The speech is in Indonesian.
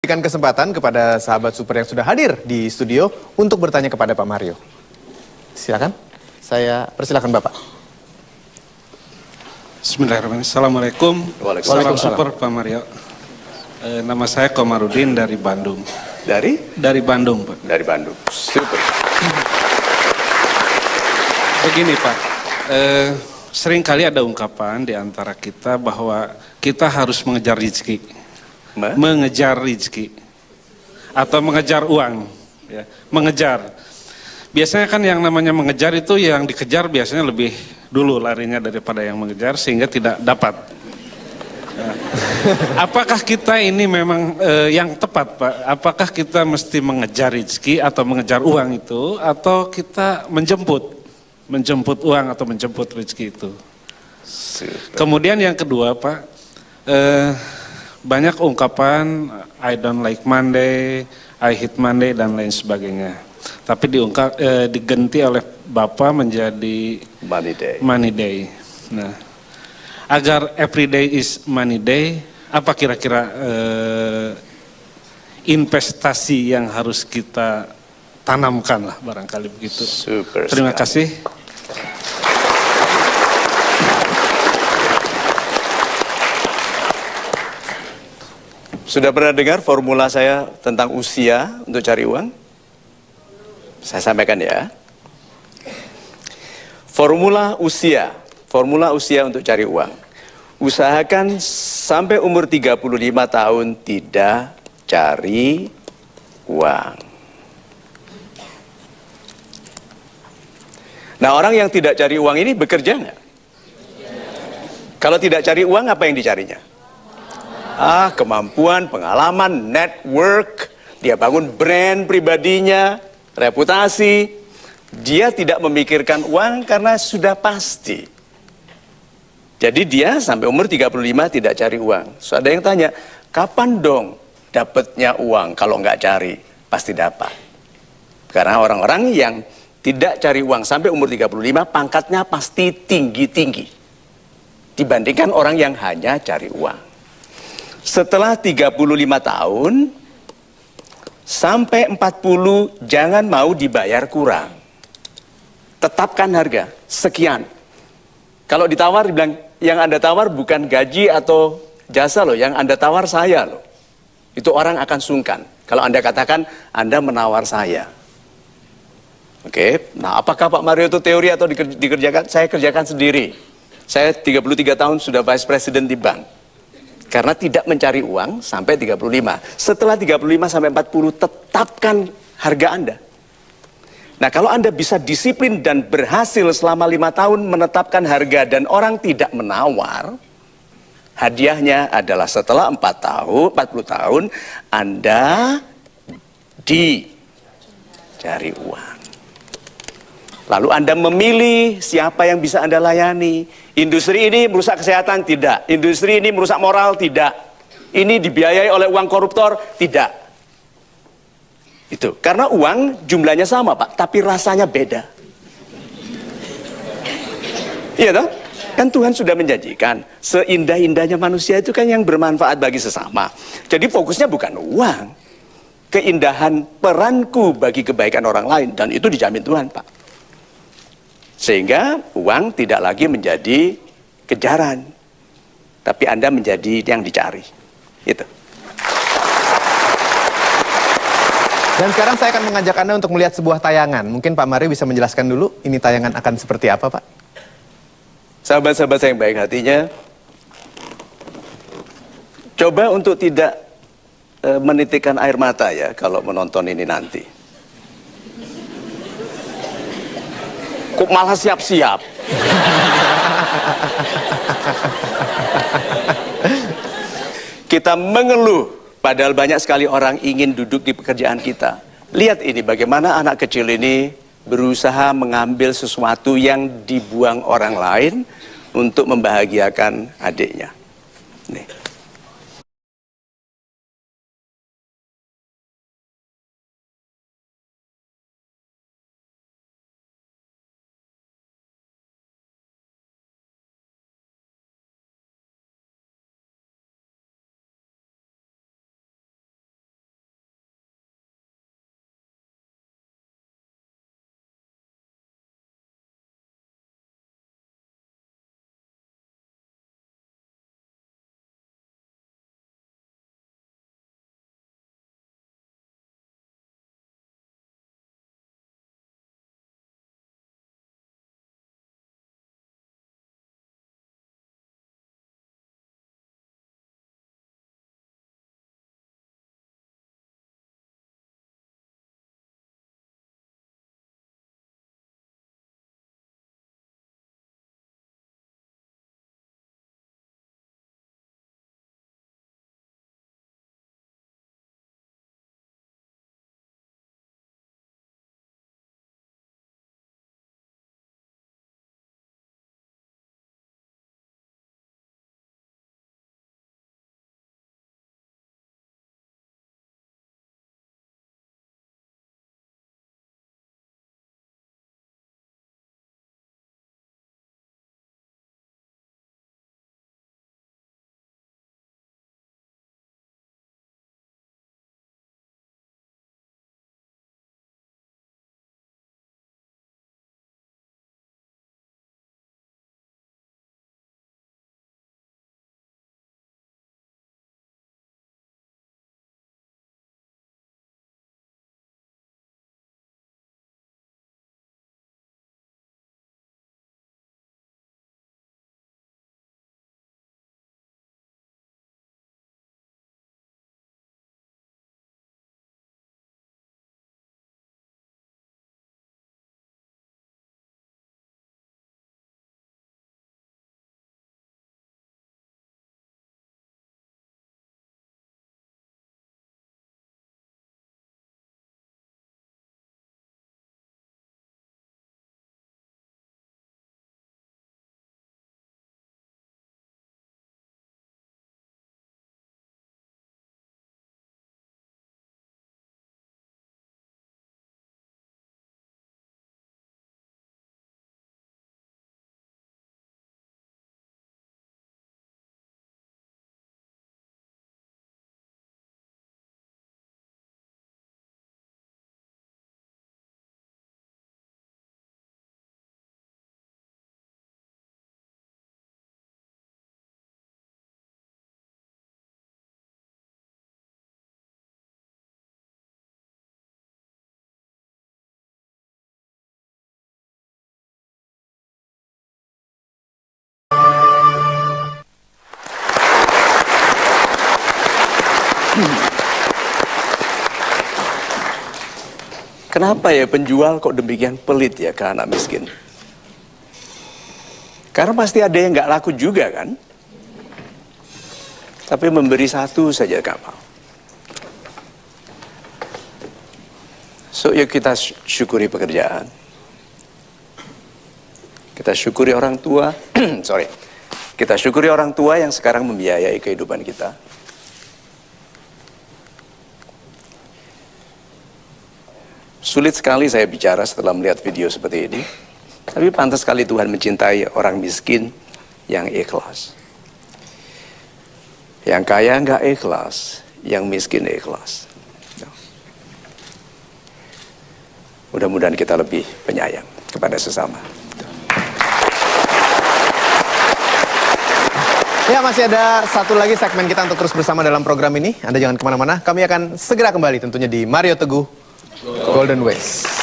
berikan kesempatan kepada sahabat super yang sudah hadir di studio untuk bertanya kepada Pak Mario. Silakan, saya persilakan Bapak. Bismillahirrahmanirrahim. Assalamualaikum. Salam super Pak Mario. Nama saya Komarudin dari Bandung. Dari Bandung, Pak. Dari Bandung. Super. Begini, Pak. Sering kali ada ungkapan di antara kita bahwa kita harus mengejar rezeki. Mengejar rezeki. Atau mengejar uang. Ya. Mengejar. Biasanya kan yang namanya mengejar itu yang dikejar biasanya lebih dulu larinya daripada yang mengejar sehingga tidak dapat. Nah, apakah kita ini memang yang tepat, Pak? Apakah kita mesti mengejar rezeki atau mengejar uang itu, atau kita menjemput uang atau menjemput rezeki itu? Kemudian yang kedua, Pak, banyak ungkapan I don't like Monday, I hate Monday dan lain sebagainya. Tapi diganti oleh Bapak menjadi Money Day. Nah, agar everyday is money day, apa kira-kira investasi yang harus kita tanamkan lah barangkali begitu. Super. Terima kasih. Sudah pernah dengar formula saya tentang usia untuk cari uang? Saya sampaikan ya. Formula usia untuk cari uang. Usahakan sampai umur 35 tahun tidak cari uang. Nah, orang yang tidak cari uang ini bekerja nggak? Kalau tidak cari uang, apa yang dicarinya? Kemampuan, pengalaman, network. Dia bangun brand pribadinya, reputasi. Dia tidak memikirkan uang karena sudah pasti. Jadi dia sampai umur 35 tidak cari uang. So, ada yang tanya, kapan dong dapatnya uang? Kalau nggak cari, pasti dapat. Karena orang-orang yang tidak cari uang sampai umur 35, pangkatnya pasti tinggi-tinggi. Dibandingkan orang yang hanya cari uang. Setelah 35 tahun, sampai 40, jangan mau dibayar kurang. Tetapkan harga, sekian. Kalau ditawar, dibilang, yang Anda tawar bukan gaji atau jasa loh, yang Anda tawar saya loh. Itu orang akan sungkan. Kalau Anda katakan, Anda menawar saya. Oke, nah apakah Pak Mario itu teori atau dikerjakan? Saya kerjakan sendiri. Saya 33 tahun sudah Vice President di bank. Karena tidak mencari uang sampai 35. Setelah 35 sampai 40, tetapkan harga Anda. Nah, kalau Anda bisa disiplin dan berhasil selama 5 tahun menetapkan harga dan orang tidak menawar, hadiahnya adalah setelah 40 tahun, Anda dicari uang. Lalu Anda memilih siapa yang bisa Anda layani. Industri ini merusak kesehatan? Tidak. Industri ini merusak moral? Tidak. Ini dibiayai oleh uang koruptor? Tidak. Itu. Karena uang jumlahnya sama, Pak, tapi rasanya beda. Iya toh? Kan Tuhan sudah menjanjikan seindah-indahnya manusia itu kan yang bermanfaat bagi sesama. Jadi fokusnya bukan uang. Keindahan peranku bagi kebaikan orang lain, dan itu dijamin Tuhan, Pak. Sehingga uang tidak lagi menjadi kejaran, tapi Anda menjadi yang dicari. Itu. Dan sekarang saya akan mengajak Anda untuk melihat sebuah tayangan. Mungkin Pak Mario bisa menjelaskan dulu ini tayangan akan seperti apa, Pak? Sahabat-sahabat saya yang baik hatinya, coba untuk tidak menitikkan air mata ya kalau menonton ini nanti. Kok malah siap-siap? Kita mengeluh, padahal banyak sekali orang ingin duduk di pekerjaan kita. Lihat ini bagaimana anak kecil ini berusaha mengambil sesuatu yang dibuang orang lain untuk membahagiakan adiknya. Nih. Kenapa ya penjual kok demikian pelit ya ke anak miskin? Karena pasti ada yang nggak laku juga kan? Tapi memberi satu saja nggak mau. So yuk kita syukuri pekerjaan. Kita syukuri orang tua, kita syukuri orang tua yang sekarang membiayai kehidupan kita. Sulit sekali saya bicara setelah melihat video seperti ini. Tapi pantas sekali Tuhan mencintai orang miskin yang ikhlas. Yang kaya nggak ikhlas, yang miskin ikhlas. Mudah-mudahan kita lebih penyayang kepada sesama. Ya, masih ada satu lagi segmen kita untuk terus bersama dalam program ini. Anda jangan kemana-mana, kami akan segera kembali tentunya di Mario Teguh Golden Ways.